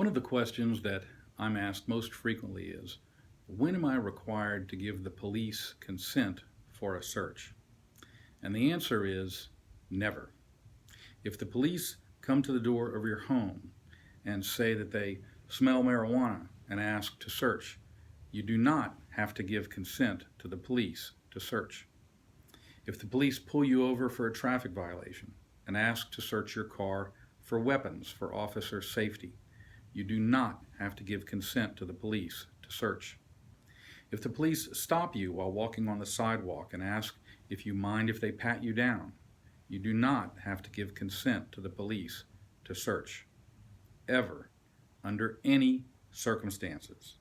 One of the questions that I'm asked most frequently is, when am I required to give the police consent for a search? And the answer is never. If the police come to the door of your home and say that they smell marijuana and ask to search, you do not have to give consent to the police to search. If the police pull you over for a traffic violation and ask to search your car for weapons for officer safety, you do not have to give consent to the police to search. If the police stop you while walking on the sidewalk and ask if you mind if they pat you down, you do not have to give consent to the police to search. Ever, under any circumstances.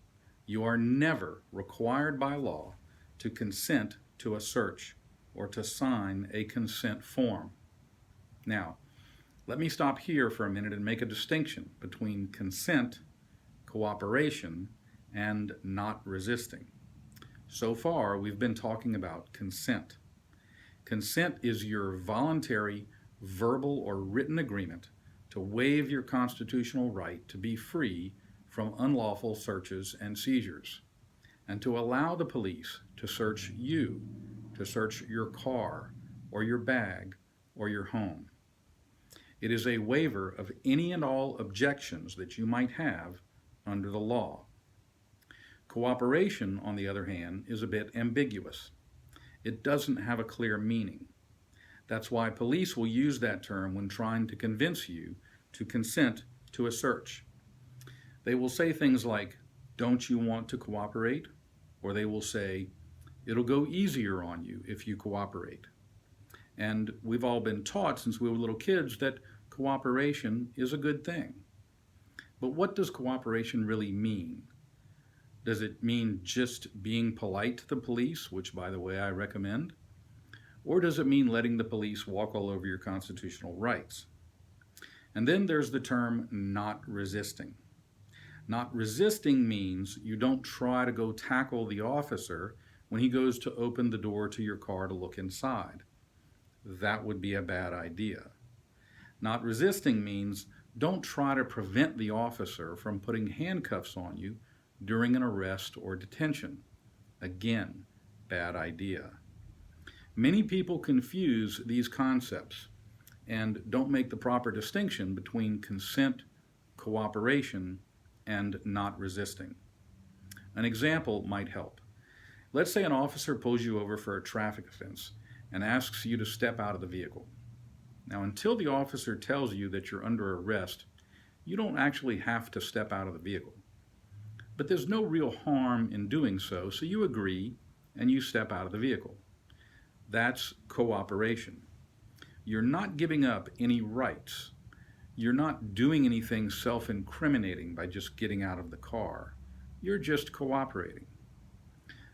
You are never required by law to consent to a search or to sign a consent form. Now, let me stop here for a minute and make a distinction between consent, cooperation, and not resisting. So far, we've been talking about consent. Consent is your voluntary, verbal, or written agreement to waive your constitutional right to be free from unlawful searches and seizures, and to allow the police to search you, to search your car, or your bag, or your home. It is a waiver of any and all objections that you might have under the law. Cooperation, on the other hand, is a bit ambiguous. It doesn't have a clear meaning. That's why police will use that term when trying to convince you to consent to a search. They will say things like, "Don't you want to cooperate?" Or they will say, "It'll go easier on you if you cooperate." And we've all been taught since we were little kids that cooperation is a good thing. But what does cooperation really mean? Does it mean just being polite to the police, which, by the way, I recommend? Or does it mean letting the police walk all over your constitutional rights? And then there's the term not resisting. Not resisting means you don't try to go tackle the officer when he goes to open the door to your car to look inside. That would be a bad idea. Not resisting means don't try to prevent the officer from putting handcuffs on you during an arrest or detention. Again, bad idea. Many people confuse these concepts and don't make the proper distinction between consent, cooperation, and not resisting. An example might help. Let's say an officer pulls you over for a traffic offense and asks you to step out of the vehicle. Now, until the officer tells you that you're under arrest, you don't actually have to step out of the vehicle. But there's no real harm in doing so, so you agree and you step out of the vehicle. That's cooperation. You're not giving up any rights. You're not doing anything self-incriminating by just getting out of the car. You're just cooperating.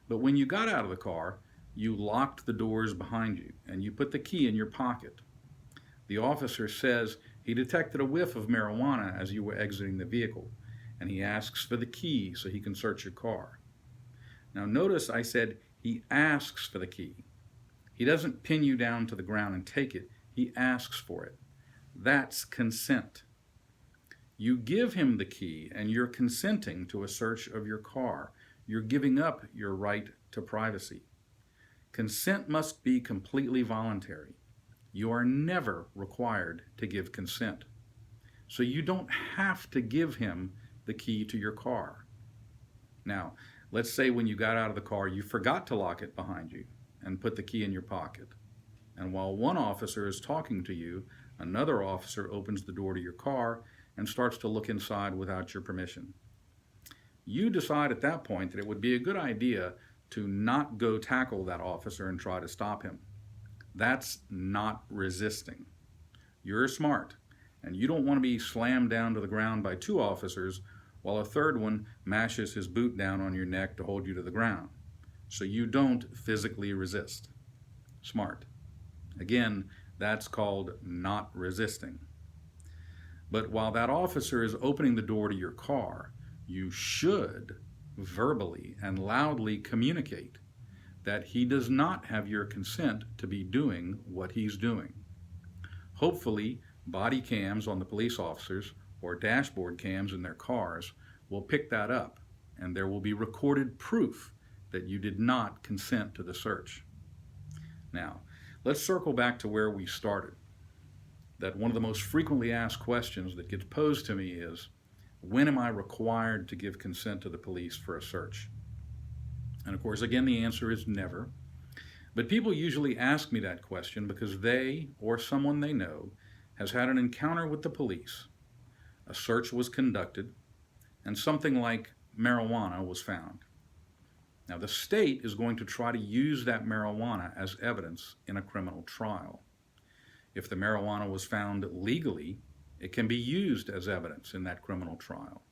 But when you got out of the car, you locked the doors behind you and you put the key in your pocket. The officer says he detected a whiff of marijuana as you were exiting the vehicle, and he asks for the key so he can search your car. Now notice I said he asks for the key. He doesn't pin you down to the ground and take it. He asks for it. That's consent. You give him the key and you're consenting to a search of your car. You're giving up your right to privacy. Consent must be completely voluntary. You are never required to give consent. So you don't have to give him the key to your car. Now, let's say when you got out of the car, you forgot to lock it behind you and put the key in your pocket. And while one officer is talking to you, another officer opens the door to your car and starts to look inside without your permission. You decide at that point that it would be a good idea to not go tackle that officer and try to stop him. That's not resisting. You're smart, and you don't want to be slammed down to the ground by two officers while a third one mashes his boot down on your neck to hold you to the ground. So you don't physically resist. Smart. Again, that's called not resisting. But while that officer is opening the door to your car, you should verbally and loudly communicate that he does not have your consent to be doing what he's doing. Hopefully, body cams on the police officers or dashboard cams in their cars will pick that up, and there will be recorded proof that you did not consent to the search. Now, let's circle back to where we started. That one of the most frequently asked questions that gets posed to me is, when am I required to give consent to the police for a search? And of course, again, the answer is never. But people usually ask me that question because they or someone they know has had an encounter with the police. A search was conducted, and something like marijuana was found. Now, the state is going to try to use that marijuana as evidence in a criminal trial. If the marijuana was found legally, it can be used as evidence in that criminal trial,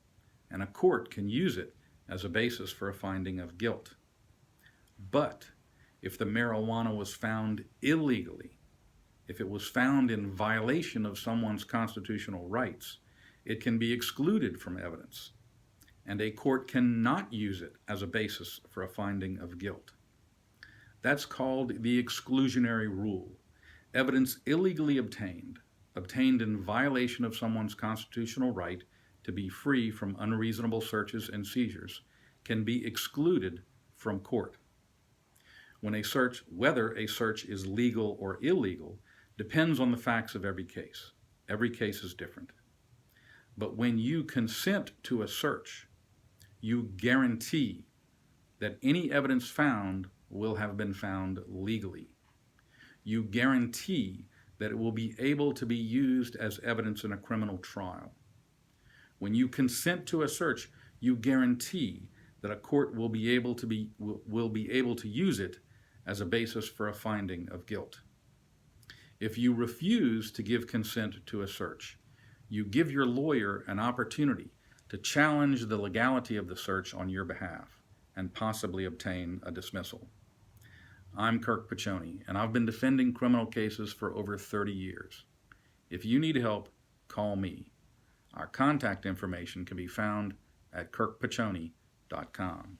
and a court can use it as a basis for a finding of guilt. But if the marijuana was found illegally, if it was found in violation of someone's constitutional rights, it can be excluded from evidence, and a court cannot use it as a basis for a finding of guilt. That's called the exclusionary rule. Evidence illegally obtained in violation of someone's constitutional right to be free from unreasonable searches and seizures, can be excluded from court. Whether a search is legal or illegal depends on the facts of every case. Every case is different. But when you consent to a search, you guarantee that any evidence found will have been found legally. You guarantee that it will be able to be used as evidence in a criminal trial. When you consent to a search, you guarantee that a court will be able to use it as a basis for a finding of guilt. If you refuse to give consent to a search, you give your lawyer an opportunity to challenge the legality of the search on your behalf and possibly obtain a dismissal. I'm Kirk Piccione, and I've been defending criminal cases for over 30 years. If you need help, call me. Our contact information can be found at kirkpiccione.com.